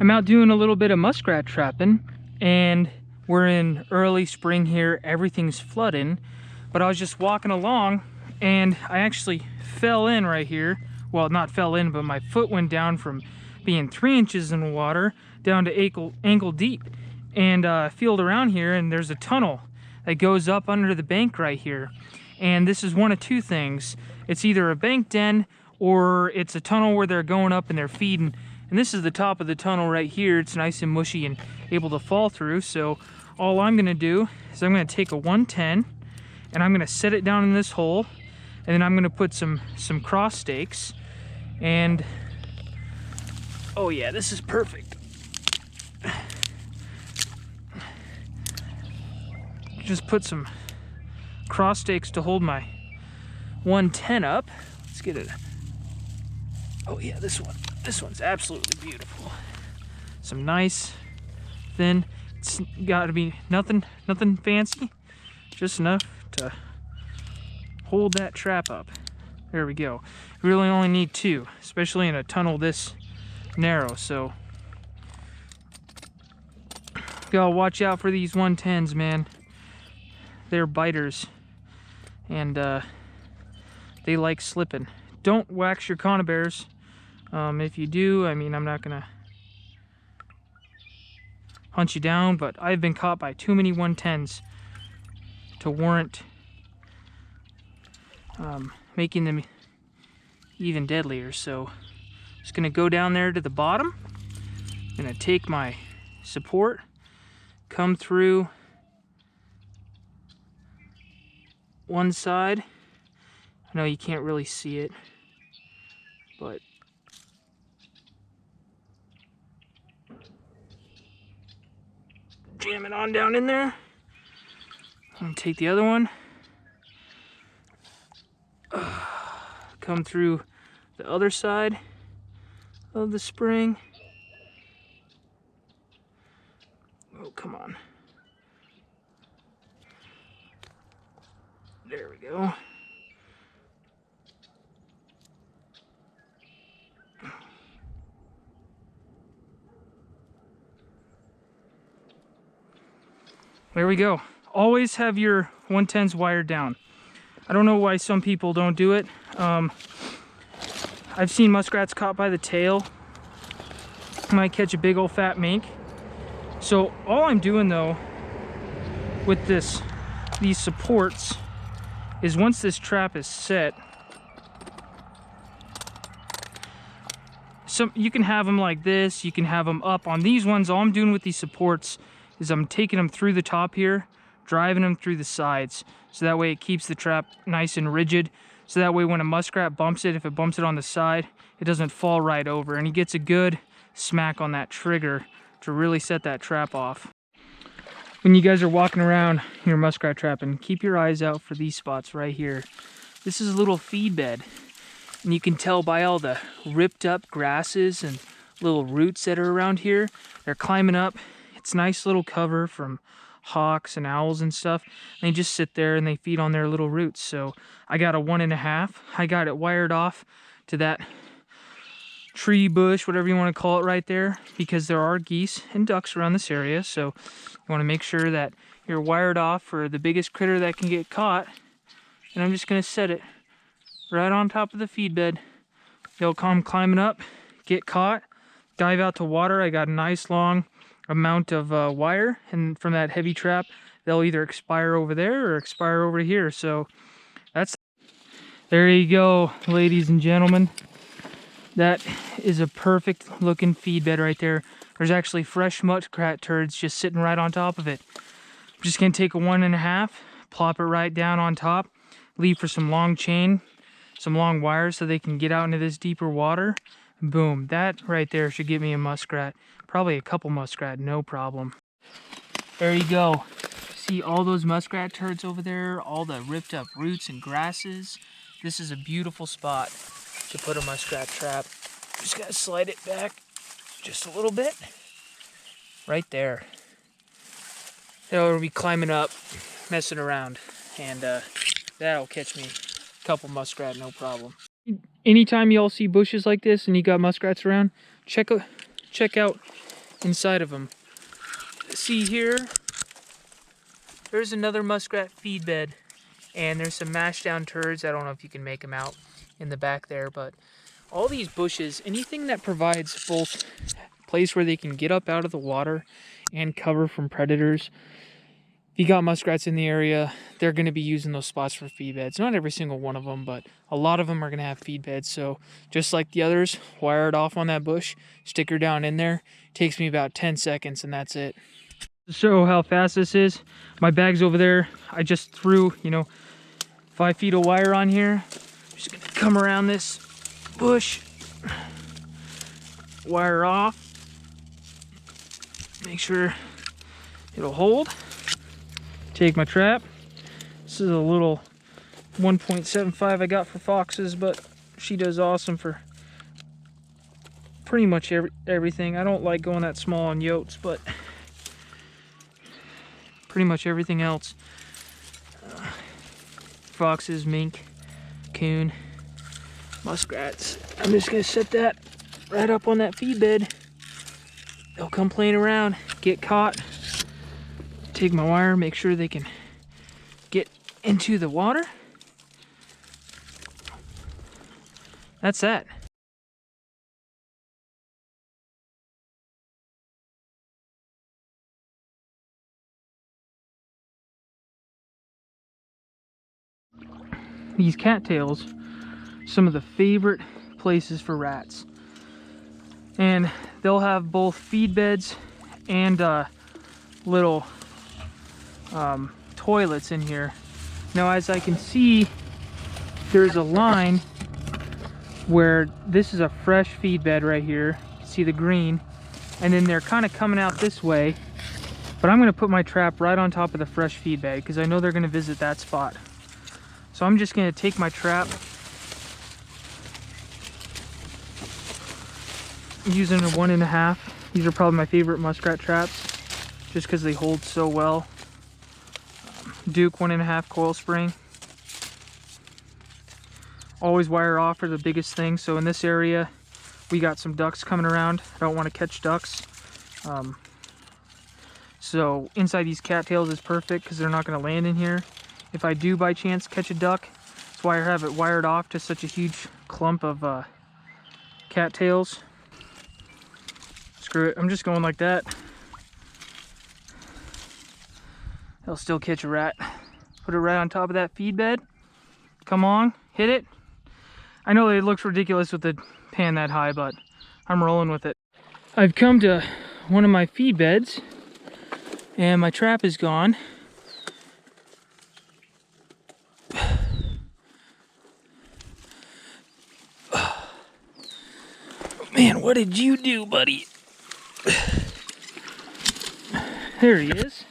I'm out doing a little bit of muskrat trapping, and we're in early spring here. Everything's flooding, but I was just walking along and I actually fell in right here. Well, not fell in, but my foot went down from being 3 inches in the water down to ankle deep. And I feeled around here, and there's a tunnel that goes up under the bank right here. And this is one of two things. It's either a bank den or it's a tunnel where they're going up and they're feeding. And this is the top of the tunnel right here. It's nice and mushy and able to fall through. So all I'm gonna do is I'm gonna take a 110 and I'm gonna set it down in this hole, and then I'm gonna put some cross stakes. And oh yeah, this is perfect. Just put some cross stakes to hold my 110 up. Let's get it. Oh yeah, this one's absolutely beautiful. Some nice thin. It's got to be nothing fancy, just enough to hold that trap up. There we go. You really only need 2, especially in a tunnel this narrow. So gotta watch out for these 110s, man. They're biters, and they like slipping. Don't wax your conibears. If you do, I mean, I'm not gonna hunt you down, but I've been caught by too many 110s to warrant making them even deadlier. So just gonna go down there to the bottom. I'm gonna take my support, come through one side. I know you can't really see it, but jam it on down in there. I'm gonna take the other one, come through the other side of the spring. Oh, come on. There we go. There we go. Always have your 110s wired down. I don't know why some people don't do it. I've seen muskrats caught by the tail. Might catch a big old fat mink. So all I'm doing though with these supports is once this trap is set, so you can have them like this, you can have them up. On these ones, all I'm doing with these supports is I'm taking them through the top here, driving them through the sides, so that way it keeps the trap nice and rigid, so that way when a muskrat bumps it, if it bumps it on the side, it doesn't fall right over, and he gets a good smack on that trigger to really set that trap off. When you guys are walking around your muskrat trapping, keep your eyes out for these spots right here. This is a little feed bed, and you can tell by all the ripped up grasses and little roots that are around here. They're climbing up. It's nice little cover from hawks and owls and stuff. And they just sit there and they feed on their little roots. So I got a 1.5. I got it wired off to that tree bush, whatever you want to call it right there, because there are geese and ducks around this area. So you want to make sure that you're wired off for the biggest critter that can get caught. And I'm just going to set it right on top of the feed bed. They'll come climbing up, get caught, dive out to water. I got a nice long amount of wire, and from that heavy trap, they'll either expire over there or expire over here. So there you go, ladies and gentlemen. That is a perfect looking feed bed right there. There's actually fresh muskrat turds just sitting right on top of it. I'm just gonna take a 1.5, plop it right down on top, leave for some long chain, some long wires so they can get out into this deeper water. Boom, that right there should get me a muskrat. Probably a couple muskrat, no problem. There you go. See all those muskrat turds over there, all the ripped up roots and grasses. This is a beautiful spot to put a muskrat trap. Just gotta slide it back just a little bit. Right there. They'll be climbing up, messing around, and that'll catch me a couple muskrat, no problem. Anytime y'all see bushes like this and you got muskrats around, check out inside of them. See here, there's another muskrat feed bed, and there's some mashed down turds. I don't know if you can make them out in the back there, but all these bushes, anything that provides both place where they can get up out of the water and cover from predators. If you got muskrats in the area, they're going to be using those spots for feed beds. Not every single one of them, but a lot of them are going to have feed beds. So just like the others, wire it off on that bush, stick her down in there. Takes me about 10 seconds and that's it. To show how fast this is, my bag's over there. I just threw, 5 feet of wire on here. Just going to come around this bush, wire off, make sure it'll hold. Take my trap. This is a little 1.75 I got for foxes, but she does awesome for pretty much everything. I don't like going that small on yotes, but pretty much everything else. Foxes, mink, coon, muskrats. I'm just gonna set that right up on that feed bed. They'll come playing around, get caught. Take my wire, make sure they can get into the water. That's that. These cattails, some of the favorite places for rats. And they'll have both feed beds and little toilets in here. Now, as I can see, there's a line where this is a fresh feed bed right here. See the green, and then they're kind of coming out this way, but I'm going to put my trap right on top of the fresh feed bed because I know they're going to visit that spot. So I'm just going to take my trap, using a 1.5. These are probably my favorite muskrat traps just because they hold so well. Duke 1.5 coil spring. Always wire off are the biggest thing. So in this area, we got some ducks coming around. I don't want to catch ducks. So inside these cattails is perfect because they're not going to land in here. If I do by chance catch a duck, that's why I have it wired off to such a huge clump of cattails. Screw it, I'm just going like that. They'll still catch a rat. Put it right on top of that feed bed. Come on, hit it. I know it looks ridiculous with the pan that high, but I'm rolling with it. I've come to one of my feed beds and my trap is gone. Man, what did you do, buddy? There he is.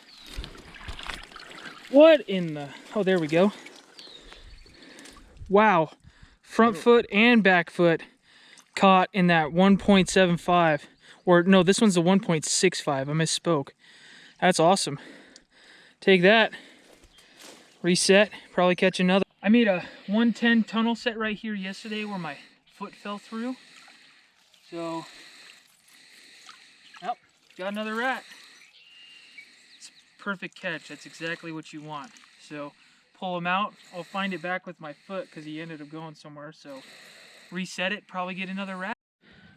What in the... Oh, there we go. Wow. Front foot and back foot caught in that 1.75. Or, no, this one's a 1.65. I misspoke. That's awesome. Take that. Reset. Probably catch another. I made a 110 tunnel set right here yesterday where my foot fell through. So, yep, got another rat. It's a perfect catch. That's exactly what you want. So, pull him out. I'll find it back with my foot because he ended up going somewhere. So, reset it, probably get another rat.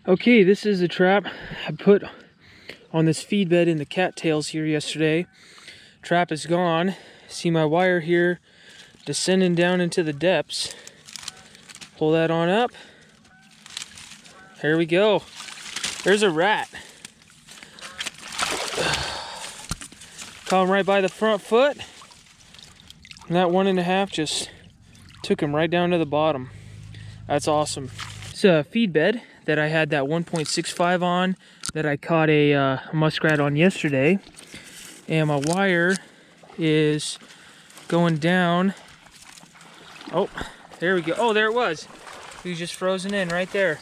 Okay, this is the trap I put on this feed bed in the cattails here yesterday. Trap is gone. See my wire here descending down into the depths. Pull that on up. There we go. There's a rat. Caught him right by the front foot. And that 1.5 just took him right down to the bottom. That's awesome. It's a feed bed that I had that 1.65 on that I caught a muskrat on yesterday. And my wire is going down. Oh, there we go. Oh, there it was. He was just frozen in right there.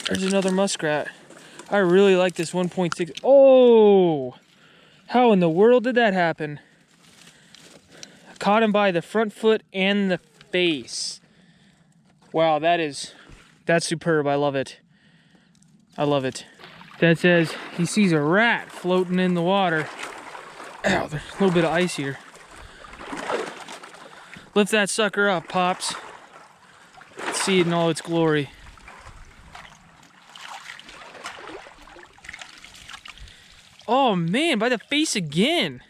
There's another muskrat. I really like this 1.6. Oh, how in the world did that happen? I caught him by the front foot and the face. Wow, that is That's superb. I love it. I love it. Dad says he sees a rat floating in the water. Ow, there's a little bit of ice here. Lift that sucker up, Pops. Let's see it in all its glory. Oh man, by the face again.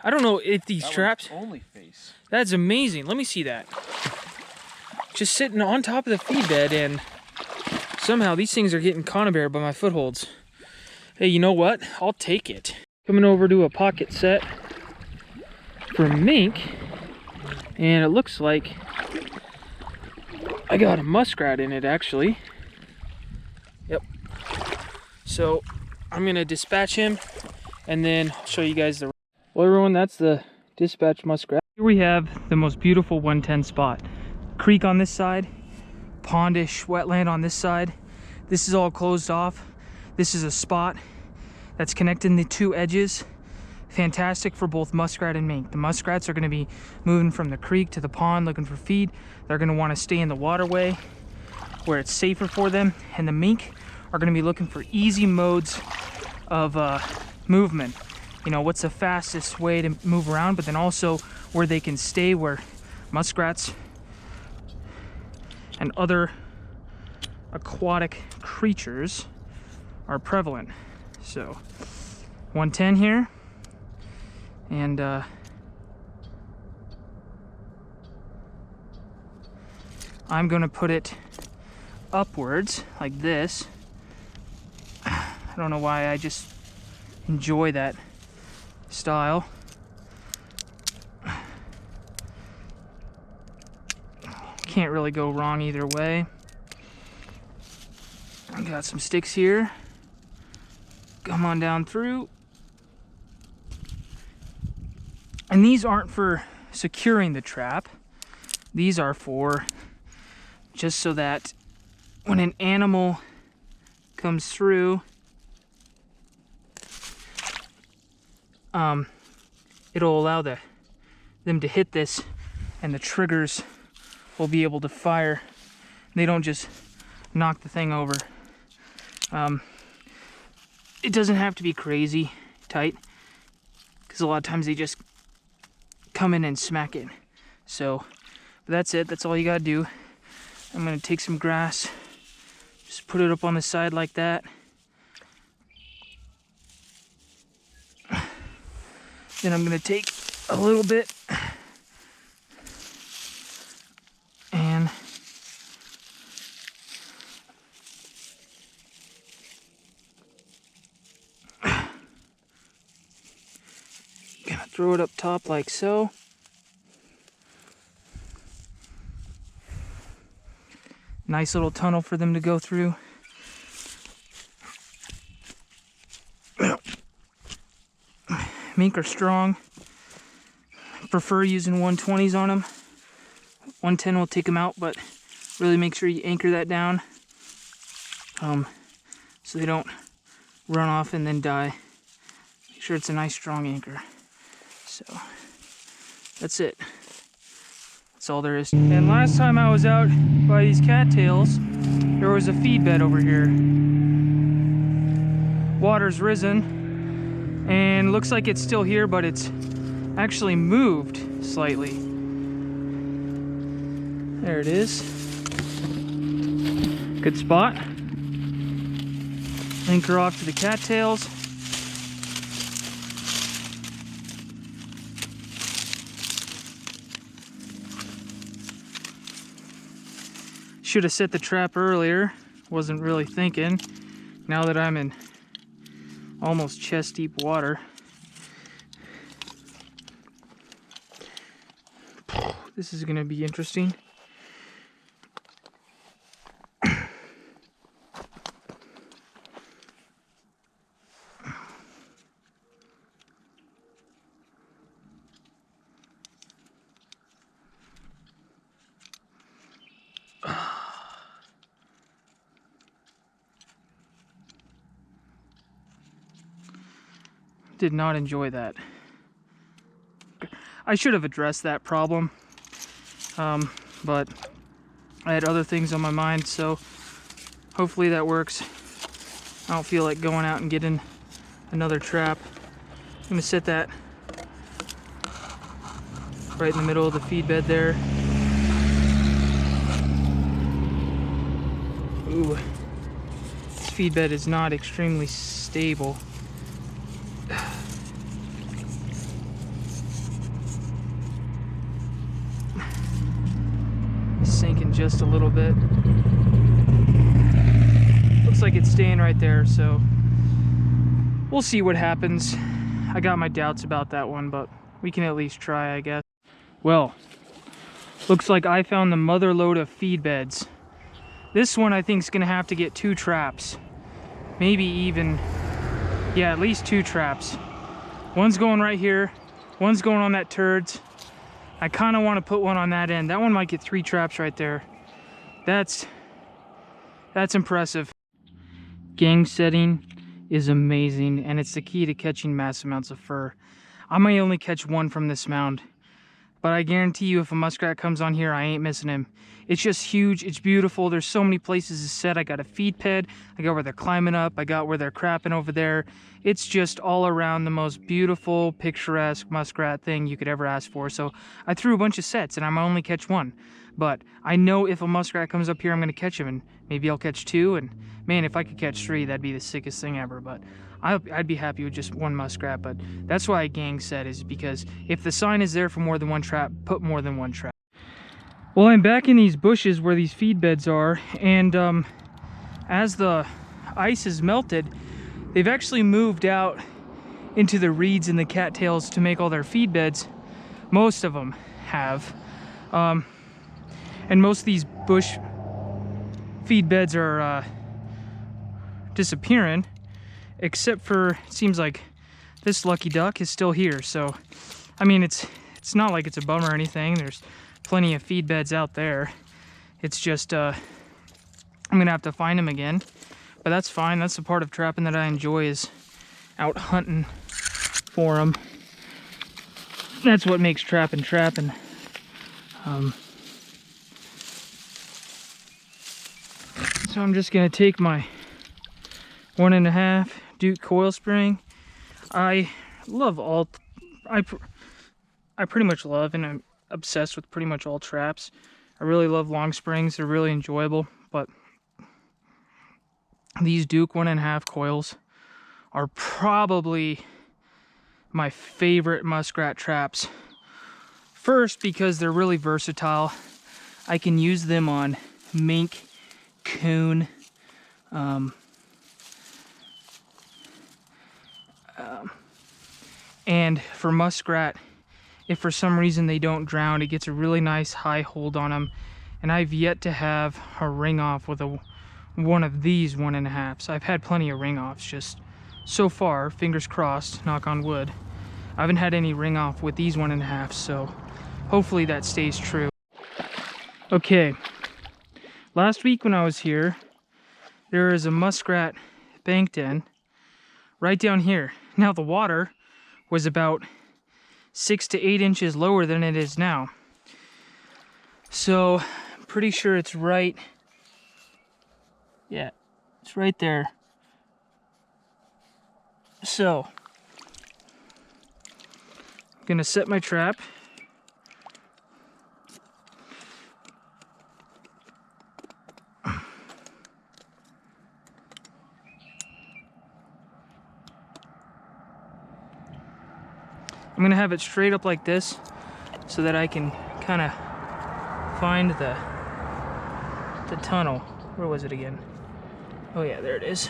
I don't know if these traps... only face. That's amazing. Let me see that. Just sitting on top of the feed bed, and somehow these things are getting conibear by my footholds. Hey, you know what? I'll take it. Coming over to a pocket set for mink, and it looks like I got a muskrat in it, actually. Yep. So I'm gonna dispatch him, and then I'll show you guys the... Well, everyone, that's the dispatch muskrat. Here we have the most beautiful 110 spot. Creek on this side, pondish wetland on this side. This is all closed off. This is a spot that's connecting the two edges. Fantastic for both muskrat and mink. The muskrats are going to be moving from the creek to the pond looking for feed. They're going to want to stay in the waterway where it's safer for them. And the mink are going to be looking for easy modes of movement. You know, what's the fastest way to move around, but then also where they can stay, where muskrats and other aquatic creatures are prevalent. So 110 here, and I'm gonna put it upwards like this. I don't know why, I just enjoy that style. Can't really go wrong either way. I got some sticks here. Come on down through. And these aren't for securing the trap. These are for just so that when an animal comes through, it'll allow them to hit this, and the triggers will be able to fire. They don't just knock the thing over. It doesn't have to be crazy tight, because a lot of times they just come in and smack it. So, but that's it. That's all you gotta do. I'm gonna take some grass, just put it up on the side like that. Then I'm gonna take a little bit and gonna throw it up top like so. Nice little tunnel for them to go through. Mink are strong. Prefer using 120s on them. 110 will take them out, but really make sure you anchor that down so they don't run off and then die. Make sure it's a nice strong anchor. So that's it. That's all there is. And last time I was out by these cattails, there was a feed bed over here. Water's risen, and looks like it's still here, but it's actually moved slightly. There it is. Good spot. Anchor off to the cattails. Should have set the trap earlier. Wasn't really thinking. Now that I'm in almost chest deep water. This is gonna be interesting. Did not enjoy that. I should have addressed that problem, but I had other things on my mind, so hopefully that works. I don't feel like going out and getting another trap. I'm gonna set that right in the middle of the feed bed there. Ooh, this feed bed is not extremely stable. Sinking just a little bit. Looks like it's staying right there, so we'll see what happens. I got my doubts about that one, but we can at least try, I guess. Well, looks like I found the mother lode of feed beds. This one I think is gonna have to get 2 traps. Maybe even, yeah, at least 2 traps. One's going right here, one's going on that turds. I kind of want to put one on that end. That one might get 3 traps right there. That's impressive. Gang setting is amazing, and it's the key to catching mass amounts of fur. I may only catch 1 from this mound, but I guarantee you if a muskrat comes on here, I ain't missing him. It's just huge, it's beautiful, there's so many places to set. I got a feed ped, I got where they're climbing up, I got where they're crapping over there. It's just all around the most beautiful, picturesque muskrat thing you could ever ask for. So I threw a bunch of sets and I'm only catch 1. But I know if a muskrat comes up here, I'm gonna catch him, and maybe I'll catch 2, and man, if I could catch 3, that'd be the sickest thing ever. But I'd be happy with just 1 muskrat. But that's why I gang set, is because if the sign is there for more than 1 trap, put more than 1 trap. Well, I'm back in these bushes where these feed beds are, and as the ice has melted, they've actually moved out into the reeds and the cattails to make all their feed beds. Most of them have. And most of these bush feed beds are disappearing, except for, it seems like this lucky duck is still here. So, I mean, it's not like it's a bummer or anything. There's plenty of feed beds out there. It's just, I'm gonna have to find them again, but that's fine. That's the part of trapping that I enjoy, is out hunting for them. That's what makes trapping. So I'm just gonna take my 1.5 Duke coil spring. I love all, I pretty much love, and I'm obsessed with pretty much all traps. I really love long springs, they're really enjoyable, but these Duke 1.5 coils are probably my favorite muskrat traps. First, because they're really versatile. I can use them on mink, coon, and for muskrat, if for some reason they don't drown, it gets a really nice high hold on them. And I've yet to have a ring off with one of these 1.5s. I've had plenty of ring offs, just so far, fingers crossed, knock on wood, I haven't had any ring off with these 1.5s, so hopefully that stays true. Okay, last week when I was here, there is a muskrat bank den right down here. Now the water was about 6 to 8 inches lower than it is now. So I'm pretty sure it's right, yeah, it's right there. So I'm gonna set my trap. I'm gonna have it straight up like this so that I can kind of find the tunnel. Where was it again? Oh yeah, there it is.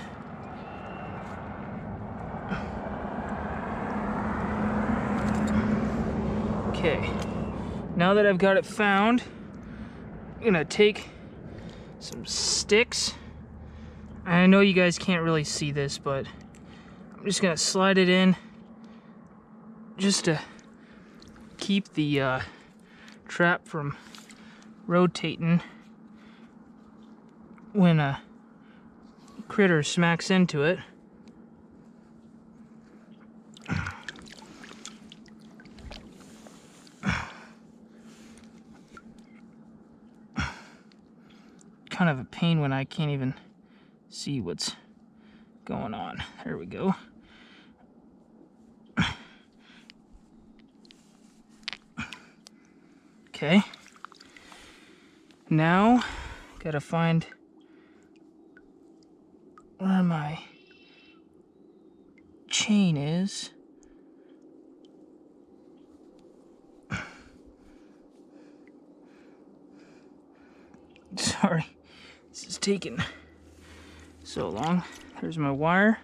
Okay, now that I've got it found, I'm gonna take some sticks. I know you guys can't really see this, but I'm just gonna slide it in just to keep the trap from rotating when a critter smacks into it. kind of a pain when I can't even see what's going on. There we go. Okay. Now, gotta find where my chain is. Sorry, this is taking so long. There's my wire,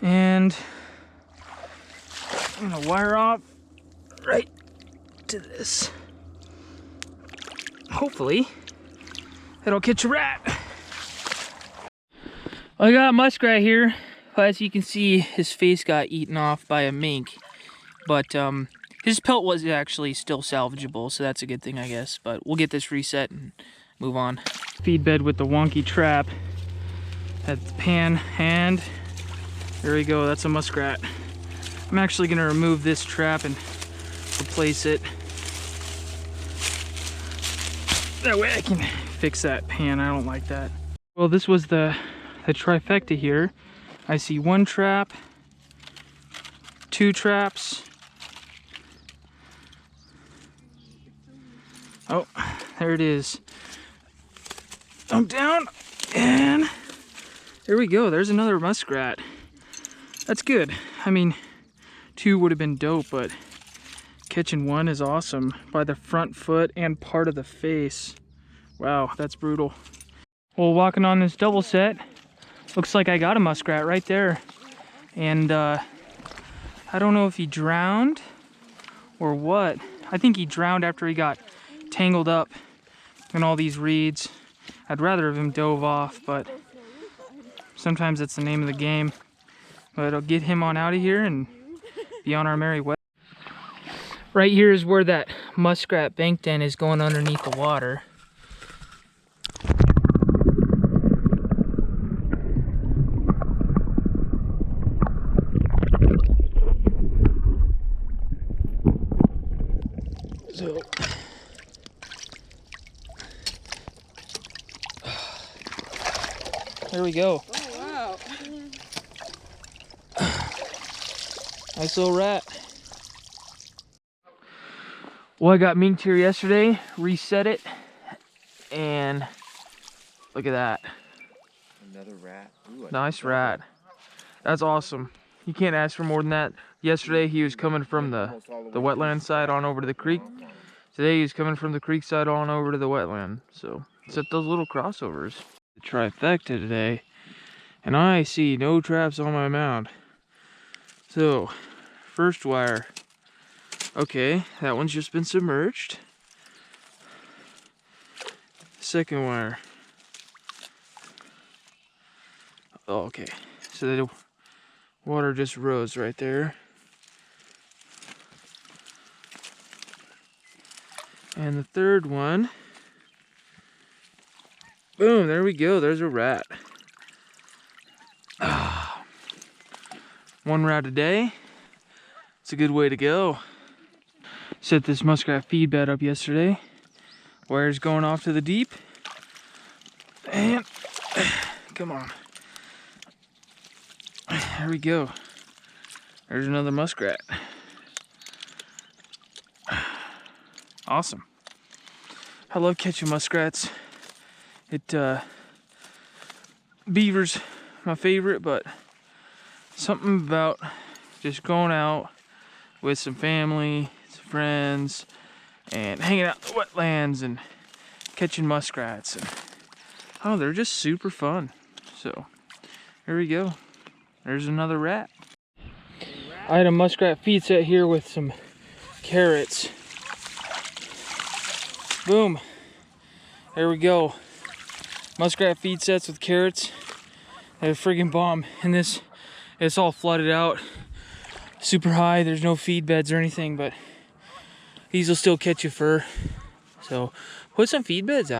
and I'm gonna wire off right to this. Hopefully, it'll catch a rat. I got a muskrat here. As you can see, his face got eaten off by a mink, but his pelt was actually still salvageable, so that's a good thing, I guess. But we'll get this reset and move on. Feed bed with the wonky trap at the pan, and there we go, that's a muskrat. I'm actually gonna remove this trap and replace it. That way I can fix that pan. I don't like that. Well, this was the trifecta here. I see one trap, two traps. Oh, there it is. I'm down, and there we go. There's another muskrat. That's good. I mean, two would have been dope, but catching one is awesome. By the front foot and part of the face. Wow, that's brutal. Well, walking on this double set, looks like I got a muskrat right there. And I don't know if he drowned or what. I think he drowned after he got tangled up in all these reeds. I'd rather have him dove off, but sometimes that's the name of the game. But I'll get him on out of here and be on our merry way. Right here is where that muskrat bank den is, going underneath the water. So there we go. Oh, wow. Nice little rat. Well, I got minked here yesterday, reset it, and look at that. Another rat. Ooh, nice rat. That's awesome. You can't ask for more than that. Yesterday he was coming from the wetland side on over to the creek. Today he's coming from the creek side on over to the wetland. So set those little crossovers. The trifecta today, and I see no traps on my mound. So first wire. Okay, that one's just been submerged. Second wire. Oh, okay, so the water just rose right there. And the third one. Boom, there we go, there's a rat. One rat a day. It's a good way to go. Set this muskrat feed bed up yesterday. Wires going off to the deep. And come on. There we go. There's another muskrat. Awesome. I love catching muskrats. Beaver's my favorite, but something about just going out with some family, some friends, and hanging out in the wetlands and catching muskrats. And, oh, they're just super fun. So, here we go. There's another rat. I had a muskrat feed set here with some carrots. Boom. There we go. Muskrat feed sets with carrots. They're a friggin' bomb. And this, it's all flooded out. Super high. There's no feed beds or anything, but these will still catch you fur. So put some feed beds out.